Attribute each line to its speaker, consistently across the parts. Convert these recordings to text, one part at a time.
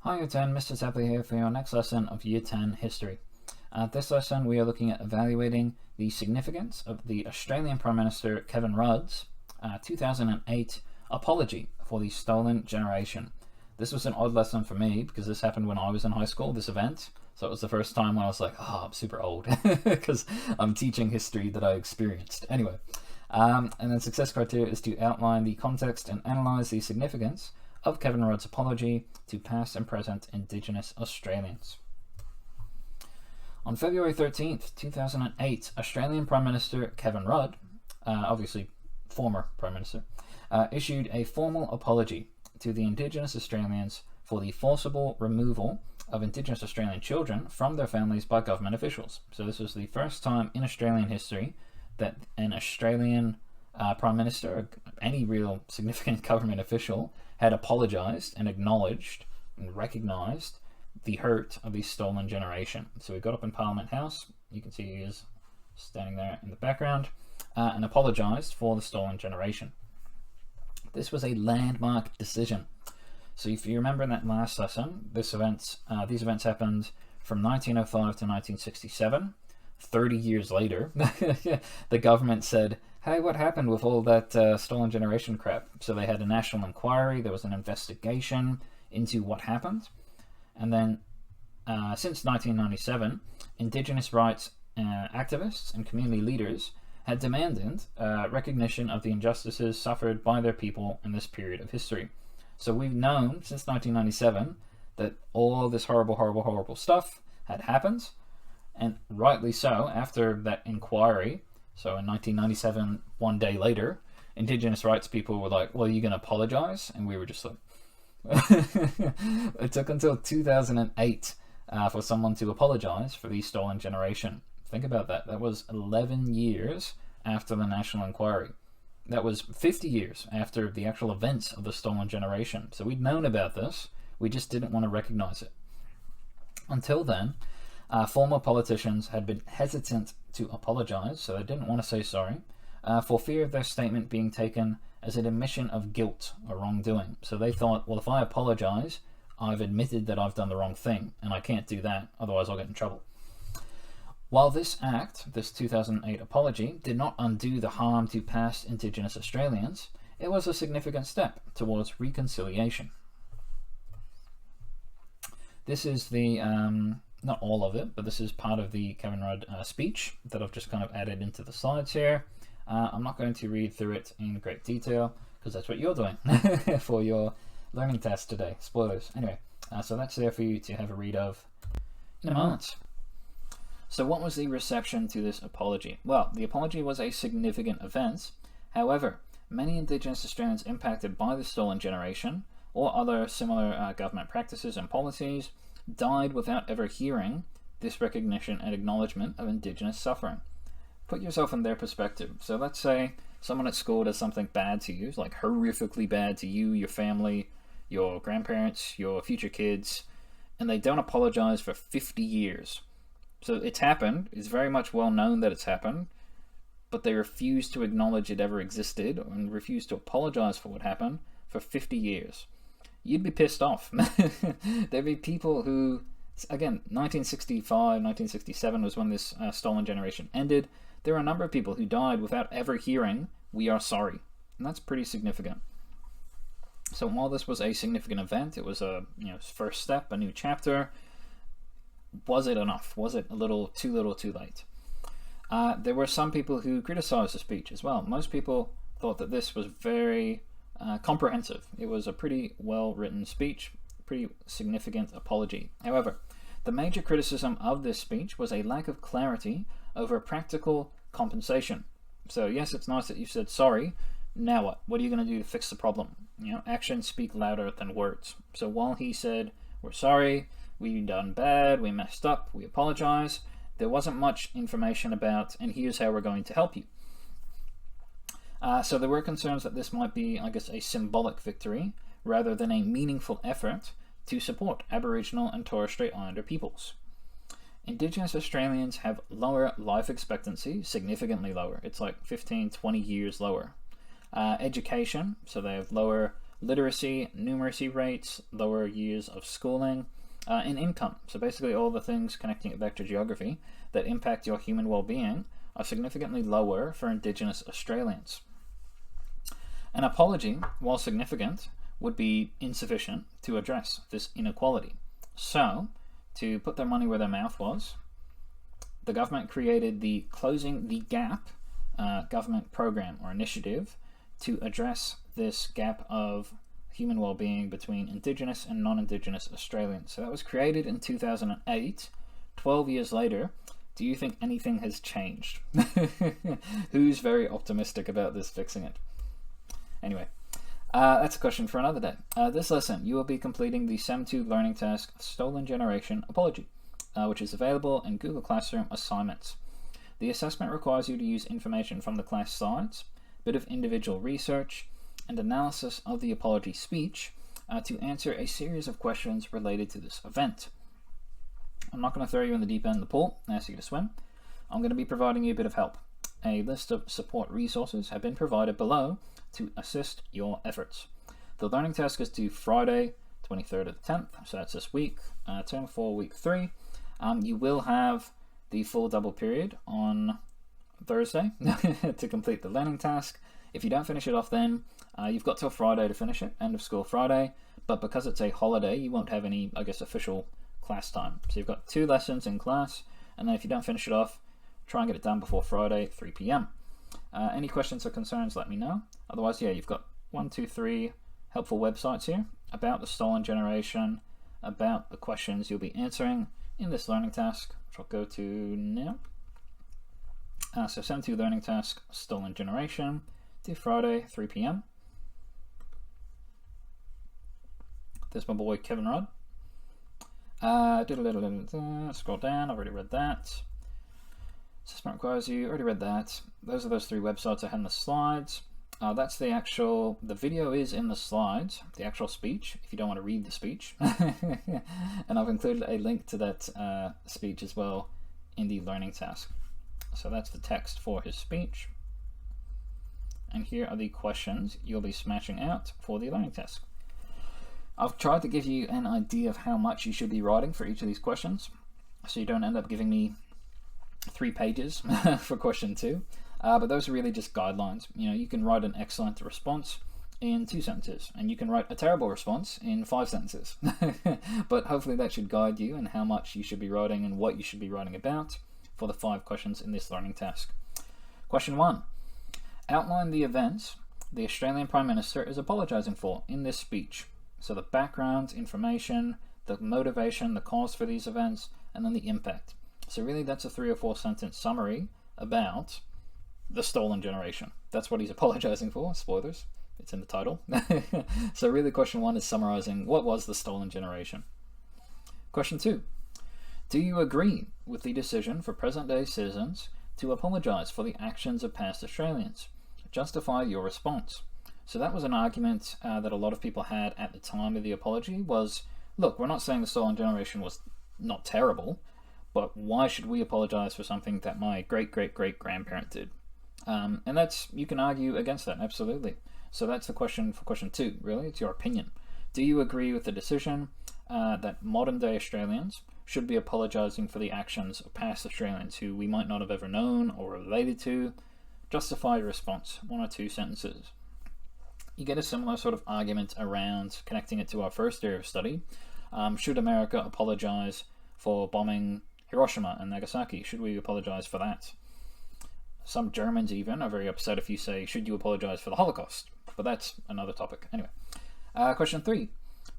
Speaker 1: Hi Year 10, Mr. Tapley here for your next lesson of Year 10 History. This lesson we are looking at evaluating the significance of the Australian Prime Minister Kevin Rudd's 2008 apology for the stolen generation. This was an odd lesson for me because this happened when I was in high school, this event. So it was the first time when I was like, oh, I'm super old because I'm teaching history that I experienced. Anyway, and then success criteria is to outline the context and analyse the significance of Kevin Rudd's apology to past and present Indigenous Australians. On February 13th, 2008, Australian Prime Minister Kevin Rudd, obviously former Prime Minister, issued a formal apology to the Indigenous Australians for the forcible removal of Indigenous Australian children from their families by government officials. So this was the first time in Australian history that an Australian Prime Minister, or any real significant government official, had apologised and acknowledged and recognised the hurt of the stolen generation. So he got up in Parliament House, you can see he is standing there in the background, and apologised for the stolen generation. This was a landmark decision. So if you remember in that last lesson, these events happened from 1905 to 1967. 30 years later, the government said, hey, what happened with all that stolen generation crap? So they had a national inquiry, there was an investigation into what happened. And then since 1997, Indigenous rights activists and community leaders had demanded recognition of the injustices suffered by their people in this period of history. So we've known since 1997 that all this horrible stuff had happened, and rightly so. After that inquiry, so in 1997, one day later, Indigenous rights people were like, well, are you going to apologize? And we were just like, it took until 2008 for someone to apologize for the stolen generation. Think about that. That was 11 years after the national inquiry. That was 50 years after the actual events of the stolen generation. So we'd known about this, we just didn't want to recognize it. Until then, former politicians had been hesitant to apologize, so they didn't want to say sorry, for fear of their statement being taken as an admission of guilt or wrongdoing. So they thought, well, if I apologize, I've admitted that I've done the wrong thing, and I can't do that, otherwise I'll get in trouble. While this act, this 2008 apology, did not undo the harm to past Indigenous Australians, it was a significant step towards reconciliation. This is the, not all of it, but this is part of the Kevin Rudd speech that I've just kind of added into the slides here. I'm not going to read through it in great detail because that's what you're doing for your learning test today. Spoilers. Anyway, so that's there for you to have a read of in a moment. So what was the reception to this apology? Well, the apology was a significant event. However, many Indigenous Australians impacted by the stolen generation or other similar government practices and policies died without ever hearing this recognition and acknowledgement of Indigenous suffering. Put yourself in their perspective. So let's say someone at school does something bad to you, like horrifically bad to you, your family, your grandparents, your future kids, and they don't apologize for 50 years. So it's happened, it's very much well known that it's happened, but they refuse to acknowledge it ever existed and refuse to apologize for what happened for 50 years. You'd be pissed off. There'd be people who, again, 1965, 1967 was when this stolen generation ended. There were a number of people who died without ever hearing, we are sorry. And that's pretty significant. So while this was a significant event, it was a first step, a new chapter. Was it enough? Was it a little too late? There were some people who criticized the speech as well. Most people thought that this was very comprehensive. It was a pretty well-written speech, pretty significant apology. However, the major criticism of this speech was a lack of clarity over practical compensation. So yes, it's nice that you said sorry. Now what? What are you going to do to fix the problem? Actions speak louder than words. So while he said, we're sorry, we've done bad, we messed up, we apologize, there wasn't much information about, and here's how we're going to help you. So there were concerns that this might be, I guess, a symbolic victory rather than a meaningful effort to support Aboriginal and Torres Strait Islander peoples. Indigenous Australians have lower life expectancy, significantly lower. It's like 15, 20 years lower. Education, so they have lower literacy, numeracy rates, lower years of schooling, and income. So basically all the things, connecting it back to geography, that impact your human well-being are significantly lower for Indigenous Australians. An apology, while significant, would be insufficient to address this inequality. So, to put their money where their mouth was, the government created the Closing the Gap government program or initiative to address this gap of human well-being between Indigenous and non-Indigenous Australians. So that was created in 2008. 12 years later, do you think anything has changed? Who's very optimistic about this fixing it? Anyway, that's a question for another day. This lesson, you will be completing the SEM 2 learning task, Stolen Generation Apology, which is available in Google Classroom assignments. The assessment requires you to use information from the class slides, a bit of individual research, and analysis of the apology speech to answer a series of questions related to this event. I'm not going to throw you in the deep end of the pool and ask you to swim. I'm going to be providing you a bit of help. A list of support resources have been provided below to assist your efforts. The learning task is due Friday, 23rd of the 10th, so that's this week, term 4, week 3. You will have the full double period on Thursday to complete the learning task. If you don't finish it off then, you've got till Friday to finish it, end of school Friday, but because it's a holiday, you won't have any, I guess, official class time. So you've got 2 lessons in class, and then if you don't finish it off, try and get it done before Friday, 3 p.m. Any questions or concerns, let me know. Otherwise, yeah, you've got 1, 2, 3 helpful websites here about the stolen generation, about the questions you'll be answering in this learning task, which I'll go to now. So SEM 2 learning task, stolen generation, due Friday, 3 p.m. There's my boy Kevin Rudd. Scroll down, I've already read that. Assessment requires you, already read that. Those are those 3 websites I had in the slides. That's the video is in the slides, the actual speech, if you don't want to read the speech. And I've included a link to that speech as well in the learning task. So that's the text for his speech. And here are the questions you'll be smashing out for the learning task. I've tried to give you an idea of how much you should be writing for each of these questions, so you don't end up giving me 3 pages for question 2. But those are really just guidelines. You know, you can write an excellent response in 2 sentences, and you can write a terrible response in 5 sentences. But hopefully that should guide you in how much you should be writing and what you should be writing about for the 5 questions in this learning task. Question 1. Outline the events the Australian Prime Minister is apologising for in this speech. So the background, information, the motivation, the cause for these events, and then the impact. So really that's a 3 or 4 sentence summary about the stolen generation. That's what he's apologizing for. Spoilers, it's in the title. So really question 1 is summarizing what was the stolen generation. Question 2. Do you agree with the decision for present-day citizens to apologize for the actions of past Australians? Justify your response. So that was an argument that a lot of people had at the time of the apology was, look, we're not saying the stolen generation was not terrible, but why should we apologize for something that my great-great-great-grandparent did? And that's, you can argue against that, absolutely. So that's the question for question 2, really. It's your opinion. Do you agree with the decision that modern-day Australians should be apologizing for the actions of past Australians who we might not have ever known or related to? Justify your response, 1 or 2 sentences. You get a similar sort of argument around connecting it to our first area of study. Should America apologize for bombing Hiroshima and Nagasaki? Should we apologize for that? Some Germans even are very upset if you say, should you apologize for the Holocaust? But that's another topic. Anyway, question 3,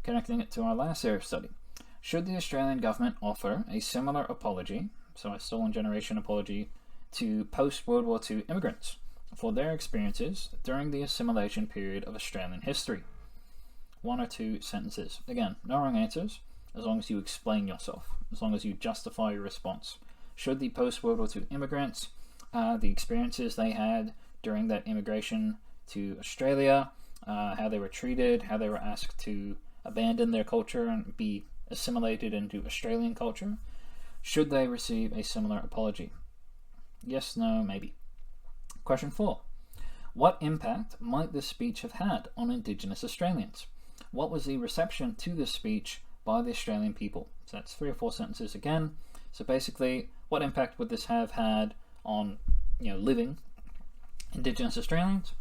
Speaker 1: connecting it to our last area of study. Should the Australian government offer a similar apology, so a stolen generation apology, to post-World War II immigrants for their experiences during the assimilation period of Australian history? 1 or 2 sentences. Again, no wrong answers, as long as you explain yourself, as long as you justify your response. Should the post-World War II immigrants, the experiences they had during that immigration to Australia, how they were treated, how they were asked to abandon their culture and be assimilated into Australian culture, should they receive a similar apology? Yes, no, maybe. Question 4. What impact might this speech have had on Indigenous Australians? What was the reception to this speech by the Australian people? So that's 3 or 4 sentences again. So basically, what impact would this have had on, living Indigenous Australians?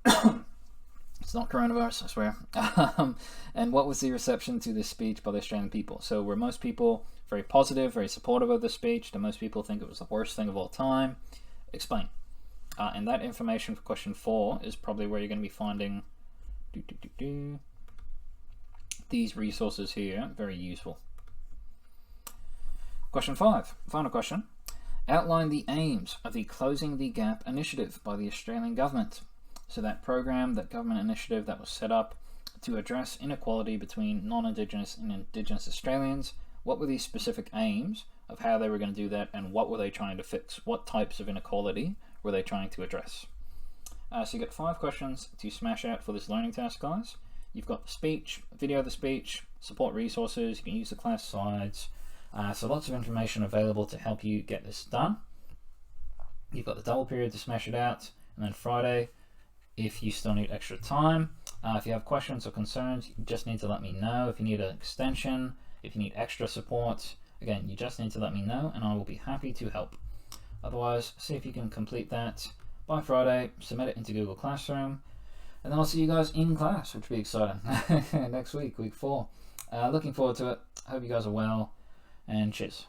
Speaker 1: It's not coronavirus, I swear. And what was the reception to this speech by the Australian people? So were most people very positive, very supportive of the speech? Do most people think it was the worst thing of all time? Explain. And that information for question 4 is probably where you're going to be finding these resources here. Very useful. Question 5, final question. Outline the aims of the Closing the Gap initiative by the Australian government. So that program, that government initiative that was set up to address inequality between non-Indigenous and Indigenous Australians, what were the specific aims of how they were going to do that, and what were they trying to fix? What types of inequality were they trying to address? So you got 5 questions to smash out for this learning task, guys. You've got the speech, video of the speech, support resources, you can use the class slides, so lots of information available to help you get this done. You've got the double period to smash it out, and then Friday, if you still need extra time. If you have questions or concerns, you just need to let me know. If you need an extension, if you need extra support, again, you just need to let me know and I will be happy to help. Otherwise, see if you can complete that by Friday, submit it into Google Classroom, and then I'll see you guys in class, which will be exciting. Next week, week 4. Looking forward to it. Hope you guys are well, and cheers.